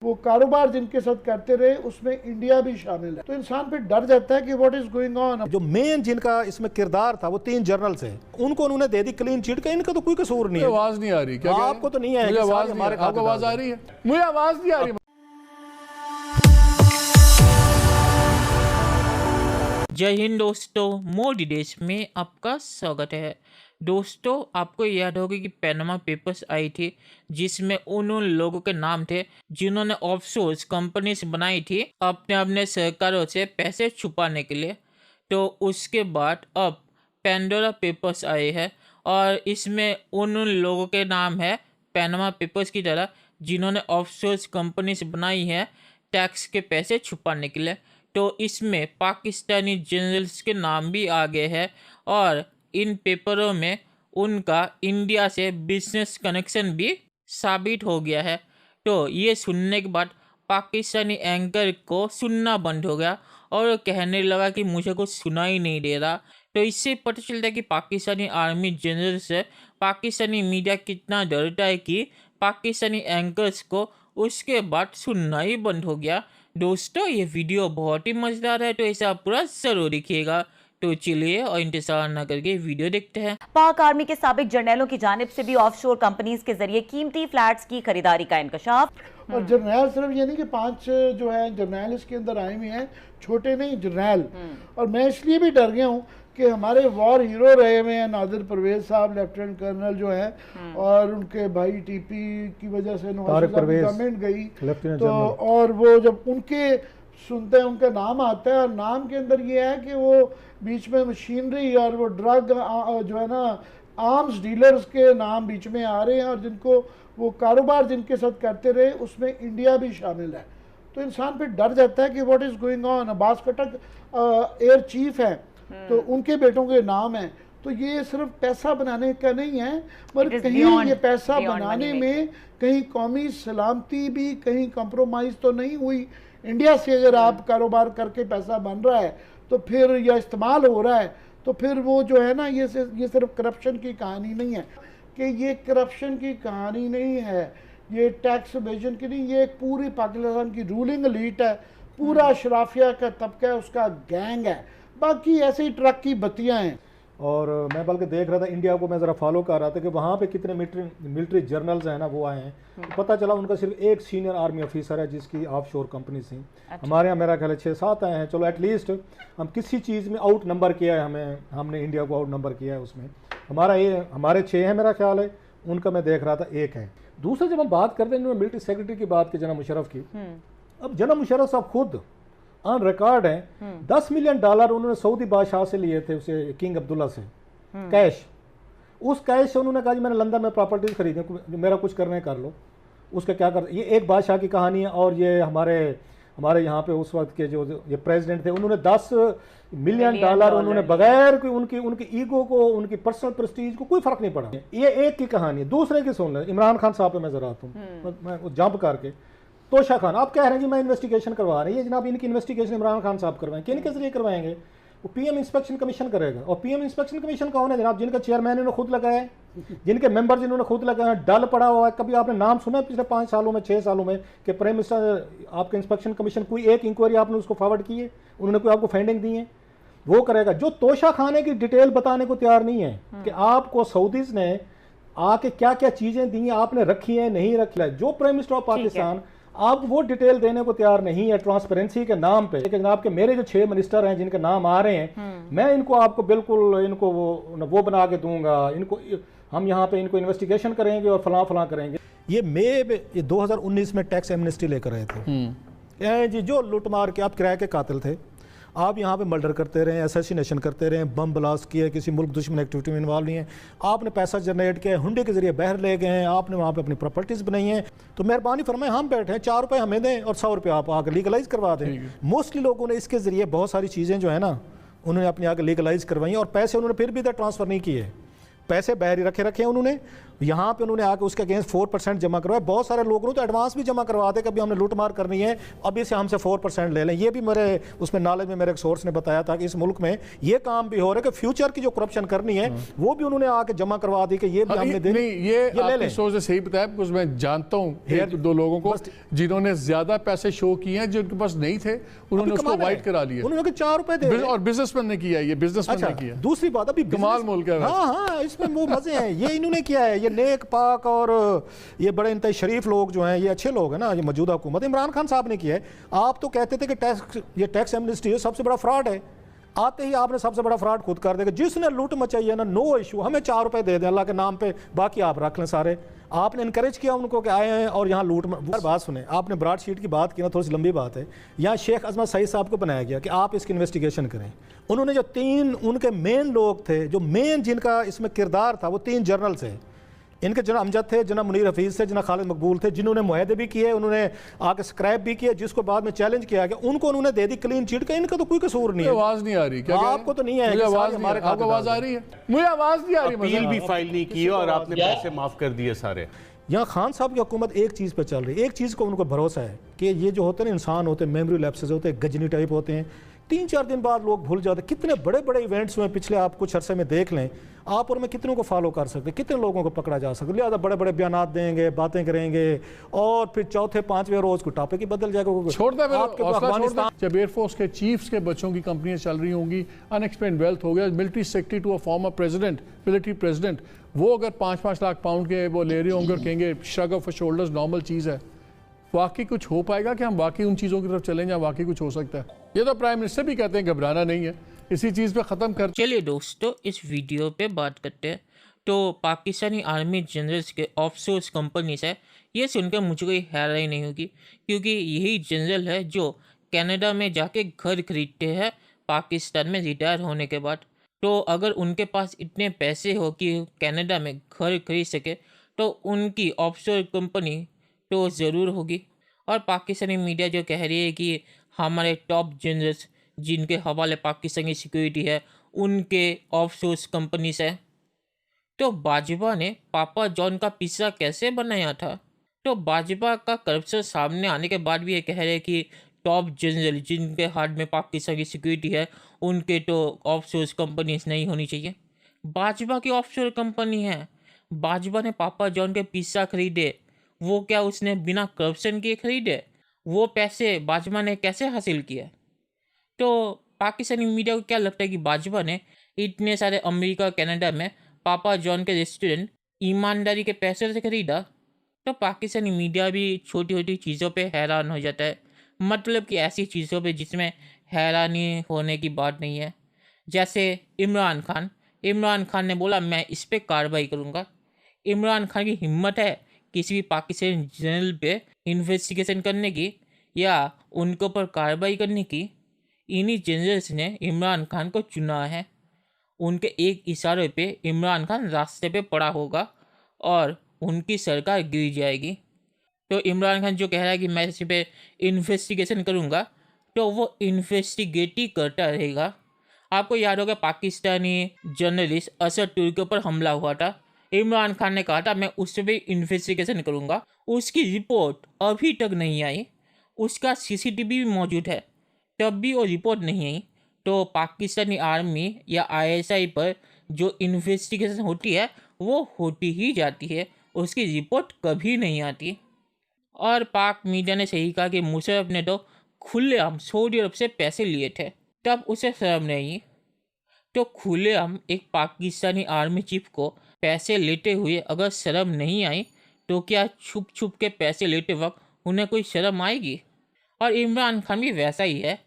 वो कारोबार जिनके साथ करते रहे उसमें इंडिया भी शामिल है। तो इंसान फिर डर जाता है कि व्हाट इज गोइंग ऑन। जो मेन जिनका इसमें किरदार था वो 3 जर्नल्स हैं, उनको उन्होंने दे दी क्लीन चिट का। इनका तो कोई कसूर नहीं है। आवाज नहीं आ रही क्या? आपको तो नहीं है? मुझे आवाज नहीं, आपको आवाज आ रही है? मुझे आवाज नहीं आ रही। जय हिंद दोस्तों, मोदी देश में आपका स्वागत है। दोस्तों, आपको याद होगा कि पैनामा पेपर्स आई थी जिसमें उन लोगों के नाम थे जिन्होंने ऑफशोर्स कंपनीज बनाई थी अपने सरकारों से पैसे छुपाने के लिए। तो उसके बाद अब पेंडोरा पेपर्स आए हैं और इसमें उन लोगों के नाम है पैनामा पेपर्स की तरह जिन्होंने ऑफशोर्स कंपनीज बनाई है टैक्स के पैसे छुपाने के लिए। तो इसमें पाकिस्तानी जनरल्स के नाम भी आ गए हैं और इन पेपरों में उनका इंडिया से बिजनेस कनेक्शन भी साबित हो गया है। तो ये सुनने के बाद पाकिस्तानी एंकर को सुनना बंद हो गया और कहने लगा कि मुझे कुछ सुनाई नहीं दे रहा। तो इससे पता चलता है कि पाकिस्तानी आर्मी जनरल से पाकिस्तानी मीडिया कितना डरता है कि पाकिस्तानी एंकर्स को उसके बाद सुनना ही बंद हो गया। दोस्तों, ये वीडियो बहुत ही मजेदार है तो इसे आप पूरा जरूर देखिएगा। तो चलिए और इंतजार न करके वीडियो देखते हैं। पाक आर्मी के साबिक जर्नैलों की जानिब से भी ऑफशोर कंपनीज के जरिए कीमती फ्लैट्स की खरीदारी का इंकशाफ। और जर्नैल सिर्फ ये नहीं कि 5 जो है जर्नैल इसके अंदर आए हुए हैं, छोटे नहीं जर्नैल। और मैं इसलिए भी डर गया हूँ कि हमारे वॉर हीरो रहे हुए हैं नादिर परवेज साहब, लेफ्टिनेंट कर्नल जो है, और उनके भाई टीपी की वजह से गवर्नमेंट गई तो, और वो जब उनके सुनते हैं उनका नाम आता है और नाम के अंदर ये है कि वो बीच में मशीनरी और वो ड्रग जो है ना आर्म्स डीलर्स के नाम बीच में आ रहे हैं और जिनको वो कारोबार जिनके साथ करते रहे उसमें इंडिया भी शामिल है। तो इंसान फिर डर जाता है कि what is going on. Abbas Khattak air chief है तो उनके बेटों के नाम हैं। तो ये सिर्फ पैसा बनाने का नहीं है, पर कहीं ये पैसा बनाने में कहीं कौमी सलामती भी कहीं कंप्रोमाइज तो नहीं हुई। इंडिया से अगर आप कारोबार करके पैसा बन रहा है तो फिर या इस्तेमाल हो रहा है तो फिर वो जो है ना ये सिर्फ करप्शन की कहानी नहीं है कि ये करप्शन की कहानी नहीं है, ये टैक्स एवेजन की नहीं, ये पूरी पाकिस्तान की रूलिंग एलीट है, पूरा शराफिया का तबका है, उसका गैंग है। बाकी ऐसे ही ट्रक की बत्तियां हैं। और मैं बल्कि देख रहा था इंडिया को, मैं ज़रा फॉलो कर रहा था कि वहाँ पे कितने मिलिट्री जर्नल्स हैं ना वो आए हैं। तो पता चला उनका सिर्फ एक सीनियर आर्मी ऑफिसर है जिसकी ऑफशोर कंपनी थी। अच्छा। हमारे यहाँ मेरा ख्याल है 6-7 आए हैं। चलो एटलीस्ट हम किसी चीज़ में आउट नंबर किया है, हमने इंडिया को आउट नंबर किया है उसमें। हमारे 6 हैं मेरा ख्याल है, उनका मैं देख रहा था 1 है। दूसरा जब हम बात करते हैं मिलिट्री सेक्रेटरी की बात की जनाब मुशर्रफ की, अब जनाब मुशर्रफ साहब खुद ऑन रिकॉर्ड है $10 मिलियन उन्होंने सऊदी बादशाह से लिए थे, उसे किंग अब्दुल्ला से कैश। उस कैश से उन्होंने कहा जी मैंने लंदन में प्रॉपर्टीज खरीदी, मेरा कुछ करने कर लो। उसका क्या कर, ये एक बादशाह की कहानी है। और ये हमारे यहाँ पे उस वक्त के जो ये प्रेसिडेंट थे उन्होंने $10 मिलियन उन्होंने बगैर कोई उनकी ईगो को, उनकी पर्सनल प्रेस्टीज को कोई फर्क नहीं पड़ा। ये एक की कहानी है। दूसरे की सुन लें, इमरान खान साहब पे मैं जरा आता हूँ, मैं जंप करके तोशा खान, आप कह रहे हैं जी मैं इन्वेस्टिगेशन करवा रहे हैं। ये जनाब इनकी इन्वेस्टिगेशन इमरान खान साहब करवाएं, किनके जरिए करवाएंगे? वो पीएम इंस्पेक्शन कमीशन करेगा। और पीएम इंस्पेक्शन कमीशन कौन है जनाब? जिनका चेयरमैन इन्होंने खुद लगाया है, जिनके मेंबर जिन्होंने खुद लगाया है, डल पड़ा हुआ है। कभी आपने नाम सुना है पिछले 5 सालों में, 6 सालों में कि प्राइम मिनिस्टर आपके इंस्पेक्शन कमीशन कोई एक इंक्वायरी आपने उसको फॉरवर्ड की है, उन्होंने कोई आपको फाइंडिंग दी है? वो करेगा। जो तोशा खाने की डिटेल बताने को तैयार नहीं है कि आपको सऊदीज ने आके क्या क्या चीजें दी, आपने रखी है नहीं रखी है, जो प्राइम मिनिस्टर ऑफ पाकिस्तान आप वो डिटेल देने को तैयार नहीं है ट्रांसपेरेंसी के नाम पे। लेकिन जनाब के मेरे जो 6 मिनिस्टर हैं जिनके नाम आ रहे हैं, मैं इनको आपको बिल्कुल इनको वो बना के दूंगा, इनको हम यहाँ पे इनको इन्वेस्टिगेशन करेंगे और फलां करेंगे। ये मई 2019 में टैक्स एमनेस्टी लेकर आए थे जी, जो लूटमार के आप किराए के कातिल थे, आप यहाँ पे मर्डर करते रहे, असैसिनेशन करते रहे, बम ब्लास्ट किए, किसी मुल्क दुश्मन एक्टिविटी में इन्वॉल्व नहीं है, आपने पैसा जनरेट किया, हुंडे के जरिए बाहर ले गए हैं, आपने वहाँ पे अपनी प्रॉपर्टीज़ बनाई हैं। तो मेहरबानी फरमाएं, हम बैठे हैं, ₹4 हमें दें और ₹100 आप आकर लीगलाइज करवा दें। मोस्टली लोगों ने इसके ज़रिए बहुत सारी चीज़ें जो है ना उन्होंने अपनी आगे लीगलाइज करवाई और पैसे उन्होंने फिर भी इधर ट्रांसफ़र नहीं किए, पैसे बाहर ही रखे हैं उन्होंने। यहाँ पे उन्होंने आके उसके अगेंस्ट 4% जमा करवाया। बहुत सारे लोगों ने तो एडवांस भी जमा करवाते कि अभी हमने लूटमार करनी है, अभी से हमसे 4% ले लें। ये भी मेरे उसमें नॉलेज में मेरे एक सोर्स ने बताया था कि इस मुल्क में ये काम भी हो रहा है कि फ्यूचर की जो करप्शन करनी है वो भी उन्होंने आके जमा करवा दी कि ये भी हमने दे। नहीं, ये आपने सोच से सही बताया, बिकॉज मैं जानता हूँ एक दो लोगों को जिन्होंने ज्यादा पैसे शो किए हैं जो उनके पास नहीं थे, उन्होंने उसको वाइट करा लिया। उन्होंने 4 रुपए दे और बिजनेसमैन ने किया, ये बिजनेसमैन ने किया। दूसरी बात अभी कमाल मुल्क है। हाँ, इसमें वो मजे हैं, ये इन्होंने किया है। ये नेक पाक और ये बड़े इंतहाई शरीफ लोग जो हैं, ये अच्छे लोग हैं ना, ये मौजूदा हुकूमत इमरान खान साहब ने किया है। आप तो कहते थे कि ये टैक्स एमनेस्टी सबसे बड़ा फ्रॉड है, आते ही आपने सबसे बड़ा फ्रॉड खुद कर देगा। जिसने लूट मचाई है ना, नो इशू, हमें 4 रुपए दे दें अल्लाह के नाम पे, बाकी आप रख लें सारे। आपने इनकरेज किया उनको कि आए हैं और यहाँ लूट। बात सुने, आपने ब्रॉड शीट की बात की ना, थोड़ी सी लंबी बात है। यहाँ शेख अजमत सईद साहब को बनाया गया कि आप इसकी इन्वेस्टिगेशन करें। उन्होंने जो 3 उनके मेन लोग थे, जो मेन जिनका इसमें किरदार था, वो 3 जर्नल्स हैं इनके। जना अमजद थे, जना मुनीर हफीज़ थे, जना खालिद मकबूल थे, जिन्होंने मुआहदे भी किए, उन्होंने आके स्क्रैप भी किए, जिसको बाद में चैलेंज किया गया। उनको उन्होंने दे दी क्लीन चिट का, इनका तो कोई कसूर नहीं है। आवाज नहीं आ रही क्या? आपको तो नहीं है, मुझे आवाज आ रही है, मुझे आवाज नहीं आ रही। अपील भी फाइल नहीं की और आपने पैसे माफ कर दिए सारे। यहाँ खान साहब की हुकूमत एक चीज़ पे चल रही है, एक चीज़ को उनको भरोसा है कि ये जो होते हैं इंसान होते हैं, मेमोरी लैप्सेस होते हैं, गजनी टाइप होते हैं, 3-4 दिन बाद लोग भूल जाते हैं। कितने बड़े बड़े इवेंट्स हुए पिछले, आप कुछ अरसे में देख लें आप, और मैं कितनों को फॉलो कर सकते, कितने लोगों को पकड़ा जा सकता। लिहाजा बड़े बड़े बयान देंगे, बातें करेंगे और फिर चौथे 5वें रोज को टॉपिक ही बदल जाएगा। छोड़ता जब एयरफोर्स के चीफ्स के बच्चों की कंपनियां चल रही होंगी, अनएक्सपेक्टेड वेल्थ हो गया, military secretary to a former president, military president, वो अगर 5-5 लाख पाउंड के वो ले रहे होंगे और कहेंगे श्रग ऑफ शोल्डर्स नॉर्मल चीज़ है, वाकई कुछ हो पाएगा कि हम वाकई उन चीज़ों की तरफ चलें या वाकई कुछ हो सकता है? ये तो प्राइम मिनिस्टर भी कहते हैं घबराना नहीं है, इसी चीज़ पे ख़त्म कर। चलिए दोस्तों, इस वीडियो पे बात करते हैं। तो पाकिस्तानी आर्मी जनरल्स के ऑफशोर्स कंपनीज है, ये सुनकर मुझे कोई हैरानी नहीं होगी, क्योंकि यही जनरल है जो कनाडा में जाके घर खरीदते हैं पाकिस्तान में रिटायर होने के बाद। तो अगर उनके पास इतने पैसे हो कि कनाडा में घर खरीद सके, तो उनकी ऑफशोर कंपनी तो ज़रूर होगी। और पाकिस्तानी मीडिया जो कह रही है कि हमारे टॉप जनरल्स जिनके हवाले पाकिस्तानी सिक्योरिटी है, उनके ऑफशोर्स कंपनीज है, तो बाजवा ने पापा जॉन का पिस्सा कैसे बनाया था? तो बाजवा का करप्शन सामने आने के बाद भी ये कह रहे हैं कि टॉप जनरल जिनके हाथ में पाकिस्तान की सिक्योरिटी है, उनके तो ऑफशोर्स कंपनीज नहीं होनी चाहिए। बाजवा की ऑफशोर कंपनी है, बाजवा ने पापा जॉन के पिस्सा खरीदे, वो क्या उसने बिना करप्शन के खरीदे? वो पैसे बाजवा ने कैसे हासिल किए? तो पाकिस्तानी मीडिया को क्या लगता है कि बाजवा ने इतने सारे अमेरिका कनाडा में पापा जॉन के रेस्टोरेंट ईमानदारी के पैसे से खरीदा? तो पाकिस्तानी मीडिया भी छोटी छोटी चीज़ों पे हैरान हो जाता है, मतलब कि ऐसी चीज़ों पे जिसमें हैरानी होने की बात नहीं है। जैसे इमरान खान ने बोला मैं इस पर कार्रवाई करूँगा। इमरान खान की हिम्मत है किसी भी पाकिस्तानी जनरल पे इन्वेस्टिगेशन करने की या उनके ऊपर कार्रवाई करने की? इन्हीं जनरल्स ने इमरान खान को चुना है। उनके एक इशारे पे इमरान खान रास्ते पे पड़ा होगा और उनकी सरकार गिर जाएगी। तो इमरान खान जो कह रहा है कि मैं इस पे इन्वेस्टिगेशन करूँगा, तो वो इन्वेस्टिगेट ही करता रहेगा। आपको याद होगा पाकिस्तानी जर्नलिस्ट असद टूर के ऊपर हमला हुआ था, इमरान खान ने कहा था मैं उस पर इन्वेस्टिगेशन करूँगा। उसकी रिपोर्ट अभी तक नहीं आई, उसका सीसीटीवी भी मौजूद है, तब भी वो रिपोर्ट नहीं आई। तो पाकिस्तानी आर्मी या आईएसआई पर जो इन्वेस्टिगेशन होती है वो होती ही जाती है, उसकी रिपोर्ट कभी नहीं आती। और पाक मीडिया ने सही कहा कि मुशर्रफ ने तो खुलेआम सऊदी अरब से पैसे लिए थे, तब उसे शर्म नहीं। तो खुलेआम एक पाकिस्तानी आर्मी चीफ को पैसे लेते हुए अगर शर्म नहीं आई, तो क्या छुप छुप के पैसे लेते वक्त उन्हें कोई शर्म आएगी? और इमरान खान भी वैसा ही है।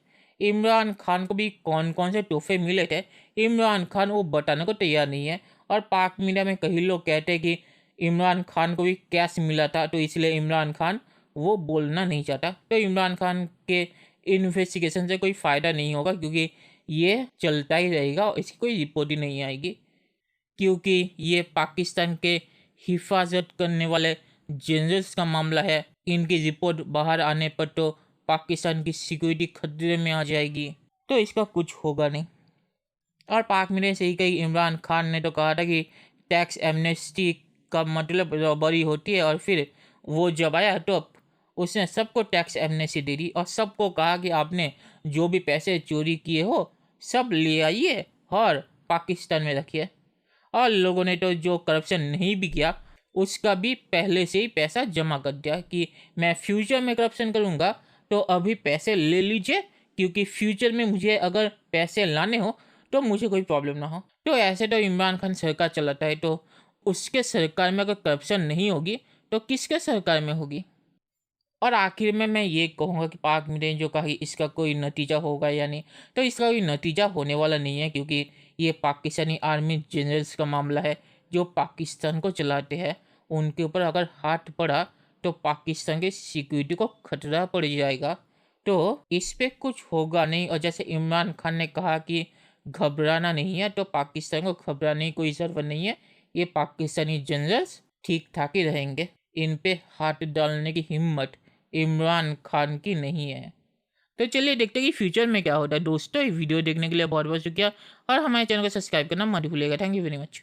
इमरान खान को भी कौन कौन से तोहफे मिले थे, इमरान खान वो बताने को तैयार नहीं है। और पाक मीडिया में कई लोग कहते हैं कि इमरान खान को भी कैश मिला था, तो इसलिए इमरान खान वो बोलना नहीं चाहता। तो इमरान खान के इन्वेस्टिगेशन से कोई फ़ायदा नहीं होगा, क्योंकि ये चलता ही रहेगा और इसकी कोई रिपोर्ट ही नहीं आएगी, क्योंकि ये पाकिस्तान के हिफाजत करने वाले जनरल्स का मामला है। इनकी रिपोर्ट बाहर आने पर तो पाकिस्तान की सिक्योरिटी खतरे में आ जाएगी, तो इसका कुछ होगा नहीं। और पाक मीडिया से ही कही, इमरान खान ने तो कहा था कि टैक्स एमनेस्टी का मतलब रॉबरी होती है। और फिर वो जब आया तो उसने सबको टैक्स एमनेस्टी दे दी और सबको कहा कि आपने जो भी पैसे चोरी किए हो सब ले आइए और पाकिस्तान में रखिए। और लोगों ने तो जो करप्शन नहीं भी किया उसका भी पहले से ही पैसा जमा कर दिया कि मैं फ्यूचर में करप्शन करूँगा तो अभी पैसे ले लीजिए, क्योंकि फ्यूचर में मुझे अगर पैसे लाने हो तो मुझे कोई प्रॉब्लम ना हो। तो ऐसे तो इमरान खान सरकार चलाता है, तो उसके सरकार में अगर करप्शन नहीं होगी तो किसके सरकार में होगी। और आखिर में मैं ये कहूँगा कि पाक ने जो कहा कि इसका कोई नतीजा होगा या नहीं, तो इसका कोई नतीजा होने वाला नहीं है, क्योंकि ये पाकिस्तानी आर्मी जनरल्स का मामला है जो पाकिस्तान को चलाते हैं। उनके ऊपर अगर हाथ पड़ा तो पाकिस्तान की सिक्योरिटी को खतरा पड़ जाएगा। तो इस पे कुछ होगा नहीं। और जैसे इमरान खान ने कहा कि घबराना नहीं है, तो पाकिस्तान को घबराने की कोई ज़रूरत नहीं है। ये पाकिस्तानी जनरल्स ठीक ठाक ही रहेंगे। इन पे हाथ डालने की हिम्मत इमरान खान की नहीं है। तो चलिए देखते हैं कि फ्यूचर में क्या होता है। दोस्तों, ये वीडियो देखने के लिए बहुत बहुत शुक्रिया और हमारे चैनल को सब्सक्राइब करना मत भूलिएगा। Thank you very much.